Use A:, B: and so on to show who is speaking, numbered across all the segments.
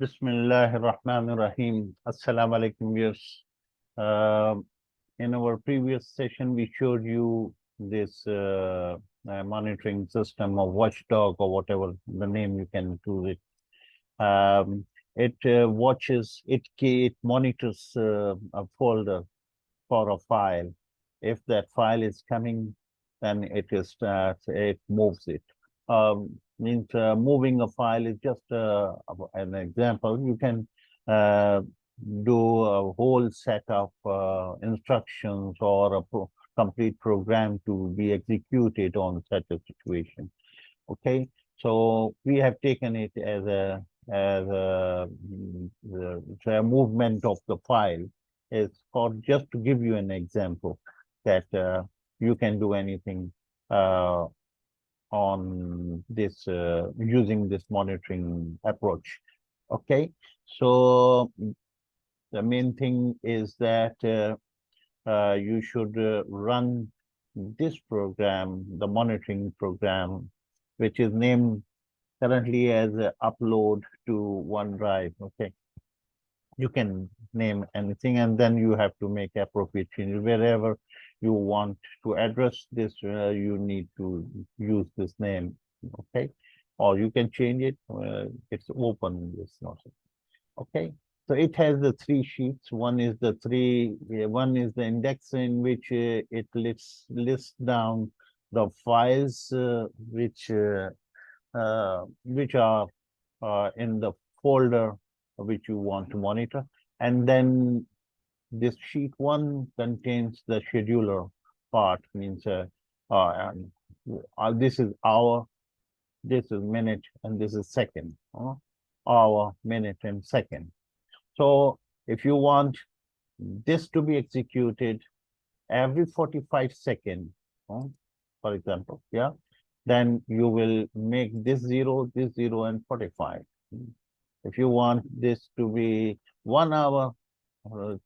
A: Bismillahirrahmanirrahim. Assalamu alaikum, viewers. Um in our previous session, we showed you this monitoring system of Watchdog or whatever the name you can choose it. It watches, it monitors a folder for a file. If that file is coming, then it moves it. Means moving a file is just an example. You can uh, do a whole set of instructions or a complete program to be executed on such a situation. Okay, so we have taken it as the movement of the file is for just to give you an example that you can do anything uh, on this using this monitoring approach. Okay, so the main thing is that you should run this program, the monitoring program, which is named currently as upload to OneDrive. Okay, you can name anything, and then you have to make appropriate changes wherever you want to address this. You need to use this name. Okay, or you can change it. It's open. This also. Okay, so it has the three sheets. One is the index in which it lists down the files which are in the folder which you want to monitor. And then this sheet one contains the scheduler part, means this is hour, this is minute, and this is second. Hour, minute, and second. So if you want this to be executed every 45 seconds, for example, yeah, then you will make this 0, and 45. If you want this to be 1 hour, uh,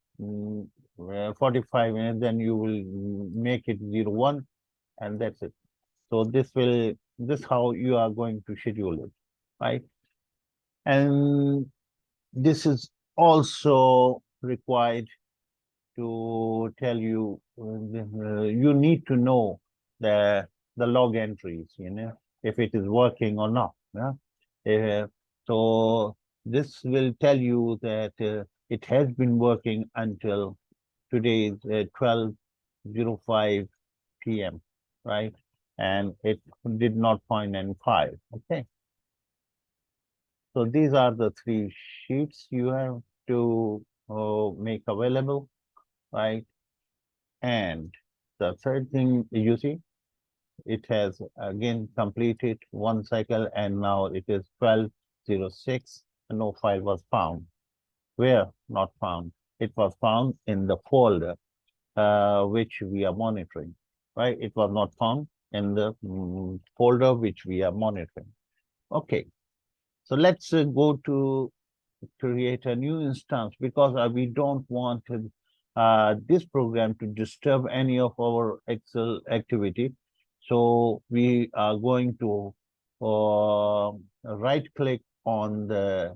A: 45 minutes, then you will make it 0, 1, and that's it. So this how you are going to schedule it, right? And this is also required to tell you you need to know the log entries, if it is working or not. Yeah? So this will tell you that it has been working until today's 12:05 p.m. right, and it did not find any file. Okay, so these are the three sheets you have to make available, right? And the third thing, you see, it has again completed one cycle, and now it is 12:06 and no file was found. Where? Not found. It was found in the folder which we are monitoring, right? It was not found in the folder which we are monitoring. Okay, so let's go to create a new instance, because we don't want this program to disturb any of our Excel activity. So we are going to right click on the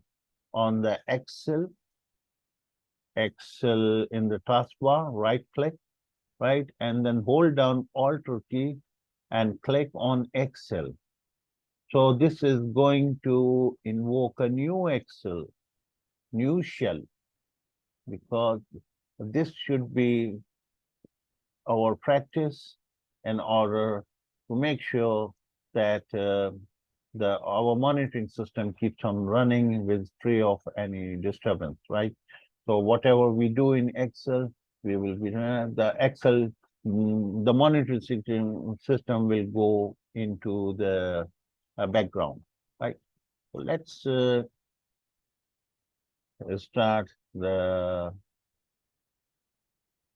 A: Excel in the taskbar, right click, right, and then hold down Alt key and click on Excel. So this is going to invoke a new Excel, new shell, because this should be our practice in order to make sure that our monitoring system keeps on running with free of any disturbance, right? So whatever we do in Excel, we will be the Excel, the monitoring system will go into the background, right? So let's start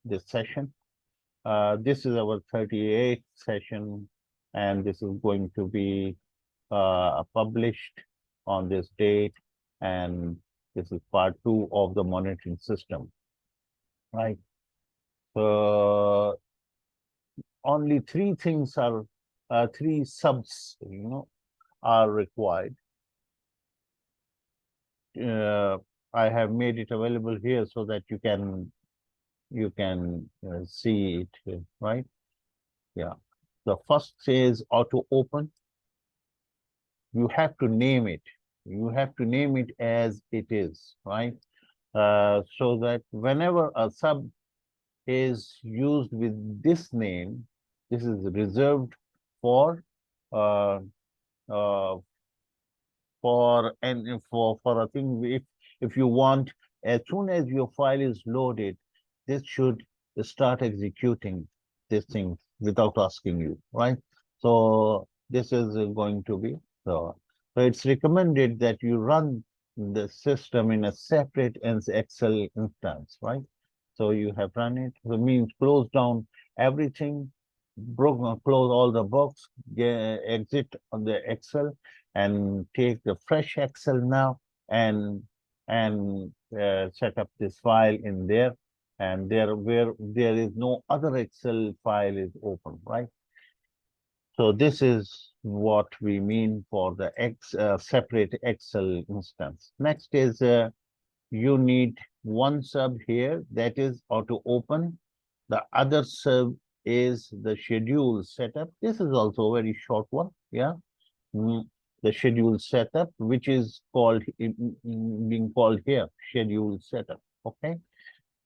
A: this session. This is our 38th session, and this is going to be published on this date, and this is part 2 of the monitoring system, right? So only three things are, three subs, are required I have made it available here so that you can see it, right? Yeah. The first says auto open. You have to name it. You have to name it as it is, right? So that whenever a sub is used with this name, this is reserved for uh, uh, for a thing. If you want, as soon as your file is loaded, this should start executing this thing without asking you, right? So this is going to be so. So it's recommended that you run the system in a separate Excel instance, right? So you have run it. So it means close down everything, close all the books, exit on the Excel, and take the fresh Excel now and set up this file in there, and there where there is no other Excel file is open, right? So this is what we mean for the separate Excel instance. Next is you need one sub here that is auto open. The other sub is the schedule setup. This is also a very short one. Yeah. Mm, the schedule setup, which is called being called here schedule setup. Okay.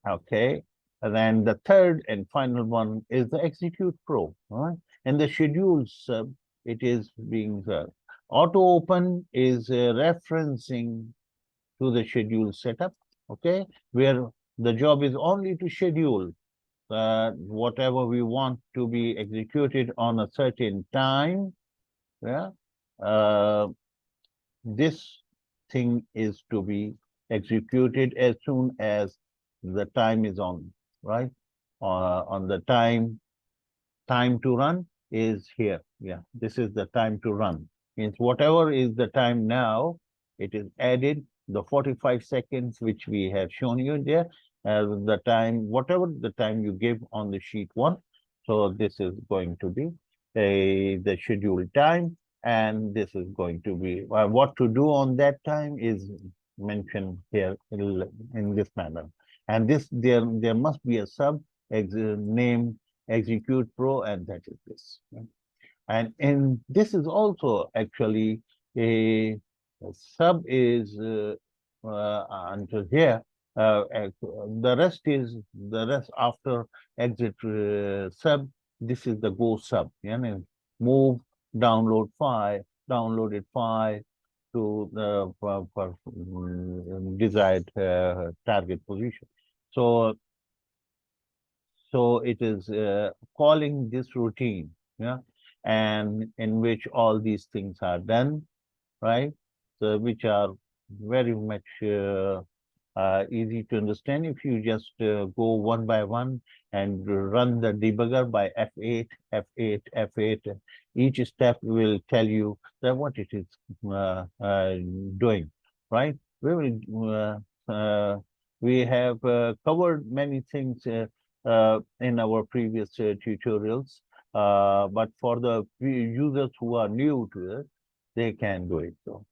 A: Okay. And then the third and final one is the execute pro. Right. And the schedule sub, it is being auto open is referencing to the schedule setup, okay, where the job is only to schedule whatever we want to be executed on a certain time. Yeah, uh, this thing is to be executed as soon as the time is on, right? On the time to run is here. Yeah, this is the time to run. Means whatever is the time now, it is added the 45 seconds which we have shown you there, the time, whatever the time you give on the sheet one. So this is going to be the scheduled time, and this is going to be what to do on that time is mentioned here in this manner. And this there must be a sub name execute pro, and that is this. And this is also actually a sub is until here. The rest is the rest after exit sub. This is the go sub. Yeah, move, download file, downloaded file to the desired target position. So it is calling this routine, yeah, and in which all these things are done, right? So which are very much easy to understand if you just go one by one and run the debugger by F8, F8, F8. Each step will tell you that what it is doing, right? We have covered many things in our previous tutorials, but for the users who are new to it, they can do it. So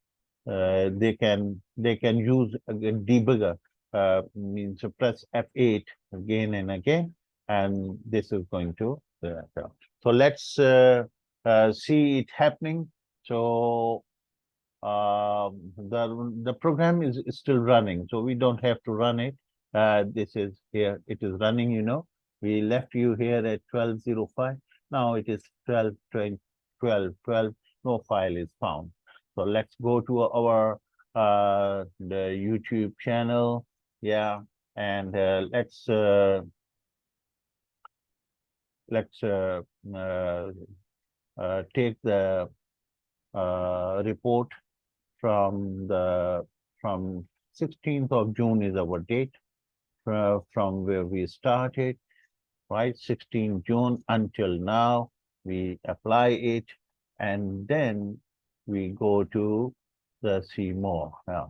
A: they can use a debugger, means press F8 again and again, and this is going to so let's see it happening. So the program is still running, so we don't have to run it. This is here, it is running, we left you here at 12:05. Now it is 12:20, 12:12. No file is found. So let's go to our the YouTube channel. Yeah, and let's take the report from the from 16th of June is our date, from where we started, right? 16 June until now, we apply it, and then we go to the see more now.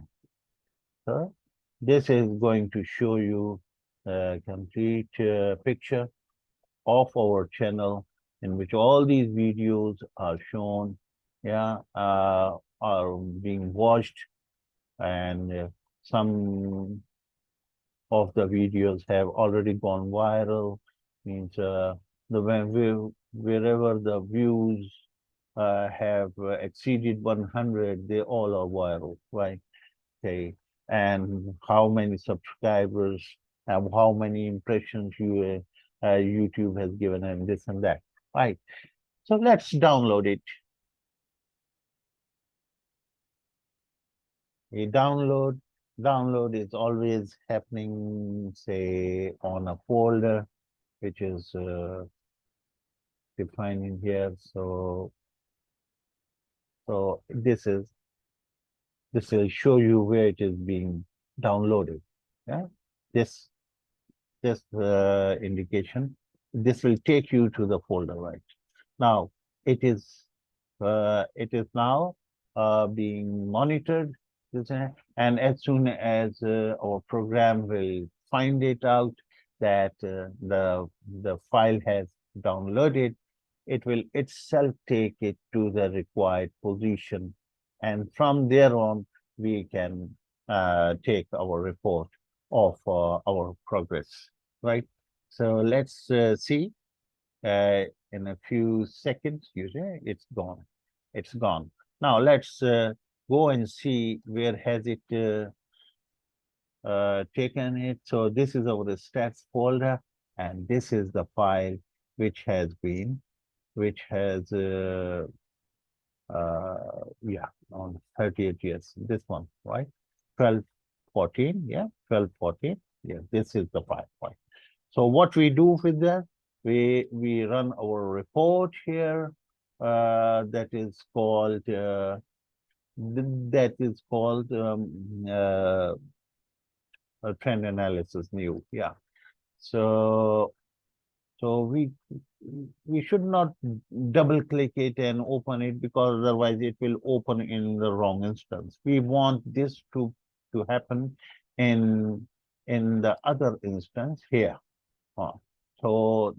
A: So this is going to show you a complete picture of our channel in which all these videos are shown, yeah, are being watched, and some of the videos have already gone viral, means wherever the views have exceeded 100, they all are viral, right? Okay, and how many subscribers and how many impressions YouTube has given, and this and that, right? So let's download it. A download is always happening, say, on a folder which is defined in here. So this will show you where it is being downloaded. Yeah, this indication. This will take you to the folder, right? Now it is now being monitored, and as soon as our program will find it out that the file has downloaded, it will itself take it to the required position, and from there on we can take our report of our progress, right? So let's see uh, in a few seconds. You say it's gone. It's gone. Now let's go and see where has it taken it. So this is our stats folder, and this is the file which has been, which has yeah, on 38 years. This one, right? 1214, yeah, 1214. Yeah, this is the file, right? So what we do with that, we run our report here that is called trend analysis new. Yeah. So so we should not double click it and open it, because otherwise it will open in the wrong instance. We want this to happen in the other instance here. Uh, So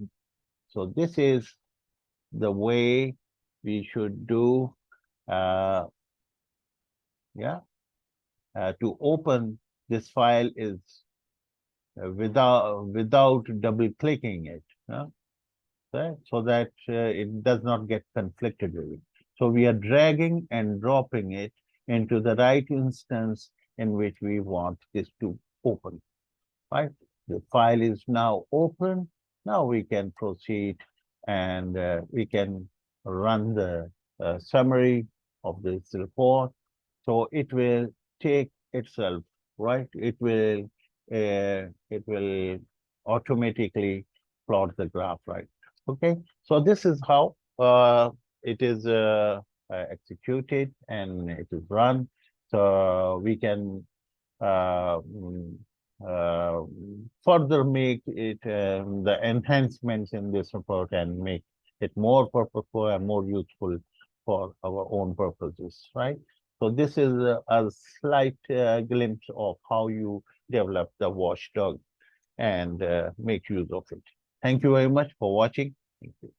A: so this is the way we should do, uh, yeah, to open this file is without double clicking it, right? So that it does not get conflicted with it. So we are dragging and dropping it into the right instance in which we want this to open, right? The file is now open. Now we can proceed, and we can run the summary of this report. So it will take itself, right? It will automatically plot the graph, right? Okay. So this is how it is executed and it is run. So we can uh, mm, uh, further make it the enhancements in this report and make it more purposeful and more useful for our own purposes, right? So this is a slight glimpse of how you develop the watchdog and make use of it. Thank you very much for watching. Thank you.